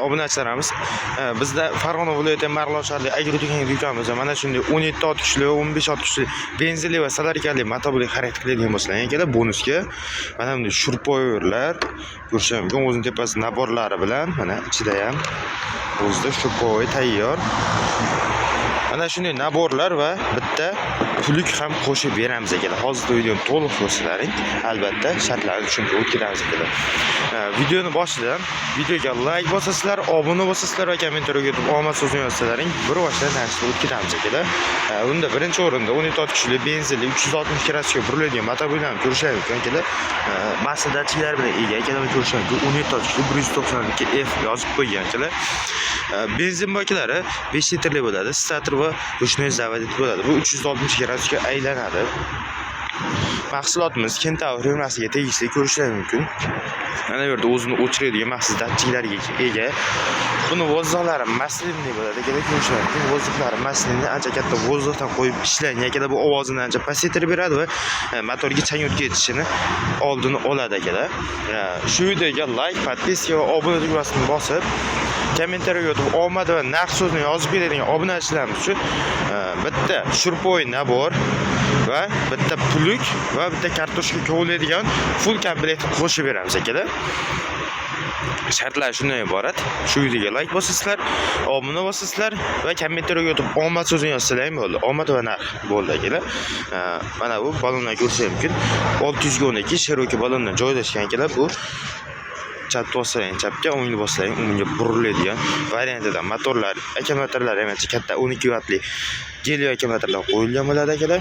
obunachilarimiz bizda Farg'ona viloyati Marg'ilon agro texnika do'konimizda mana shunday 17 ot kuchli, 15 ot kuchli benzinli va solarkali motobolik xarid qiladigan bo'lsalar, kelar bonusga mana bunday shurpoverlar ko'rishingiz mumkin. O'zining tepasida naborlari bilan mana ichida ham o'zida shurpovoy tayyor. Mana shunday naborlar va bitta puluk ham qo'shib beramiz akalar. Hozirda videoni to'liq ko'rsalaring, albatta shartlarni tushuntirib o'tkazamiz akalar. Videoni boshidan videoga like bosasizlar, obuna bo'lsasizlar va kommentariyga yozib omad so'zini yozsalaring, bir boshdan tanishtirib o'tkazamiz akalar. Unda birinchi o'rinda 17 ot kuchli benzinli 360 kraska buriladigan motoboliklarni ko'rishingiz mumkin akalar. Massa datchiklar bilan ega akalar, ko'rishingiz mumkin. 17 ot kuchli 192F yozib qo'ygan akalar. Benzin baklari 5 litrli bo'ladi, stator va ruchnoy zavodit bo'ladi. Bu 360 gradusga aylanadi. Mahsulotimiz Kentaur firmasiga tegishli ko'rishingiz mumkin. Mana bu yerda o'zini o'chiradigan maxsus datchiklarga ega. Buni vozdaqlari maslinli bo'ladi. Kerak ko'rishingiz mumkin. Vozdaqlari maslinli, ancha katta vozdaqdan qo'yib ishlangan akalar. Bu ovozini ancha pasaytirib beradi va motorga chang o'tib ketishini oldini oladi akalar. Shu videoga like, podpiska va obuna tugmasini bosib, kommentariyga yozib omad va narx so'zini yozib beradigan obunachilarimiz uchun bitta shurpoy nabor va bitta puluk va bitta kartoshka kovlaydigan full komplekt qo'shib beramiz akalar. Shartlar shundan iborat. Shu videoga like bosasizlar, obuna bo'lsizlar va kommentariyga yozib omad so'zini yozsizlar ham bo'ldi. Omad va narx bo'ldi akalar. Mana bu balonlar ko'rishingiz mumkin. 612 Cherokee balondan joylashgan akalar. Bu chap bossalang chapga, o'ngni bossalang o'ngga buriladigan variantida motorlar, akkumulyatorlar ham katta 12 vatli geliy akkumulyatorlar qo'yilgan bo'ladi akalar.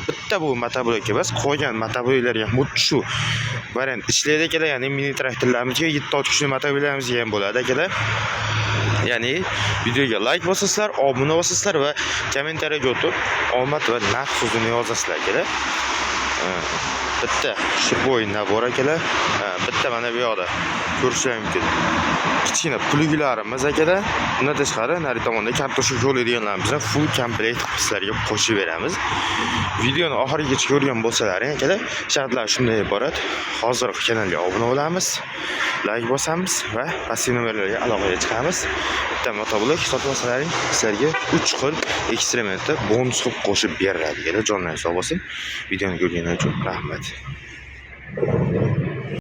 Bitta bu motobolik emas, qolgan motoboliklarga ham xuddi shu variant ishlaydi akalar. Ya'ni mini traktorlarimizga 7 ot kuchli motoboliklarimiz ham bo'ladi akalar. Ya'ni videoga like bosasizlar, obuna bo'lsizlar va kommentariyaga yozib omad va narx so'zini yozasizlar akalar. Bitta shurpoy nabor akalar. Bitta mana bu yoqda ko'rishingiz mumkin. Kichkina puluglarimiz akalar. Bundan tashqari nari tomonda kartoshka jo'laydiganlarimizni full komplekt sizlarga qo'shib beramiz. Videoni oxirigacha ko'rgan bo'lsalaring akalar, shartlar shunday iborat. Hozir kanalga obuna bo'lamiz, like bosamiz va pastki nomerlarga aloqaga chiqamiz. Bitta motobolik sotib olsalaring, sizlarga 3 xil ekstrementda bonus qilib qo'shib beriladi. Jonlaringiz sog' bo'lsin. Videoni ko'rganingiz uchun rahmat.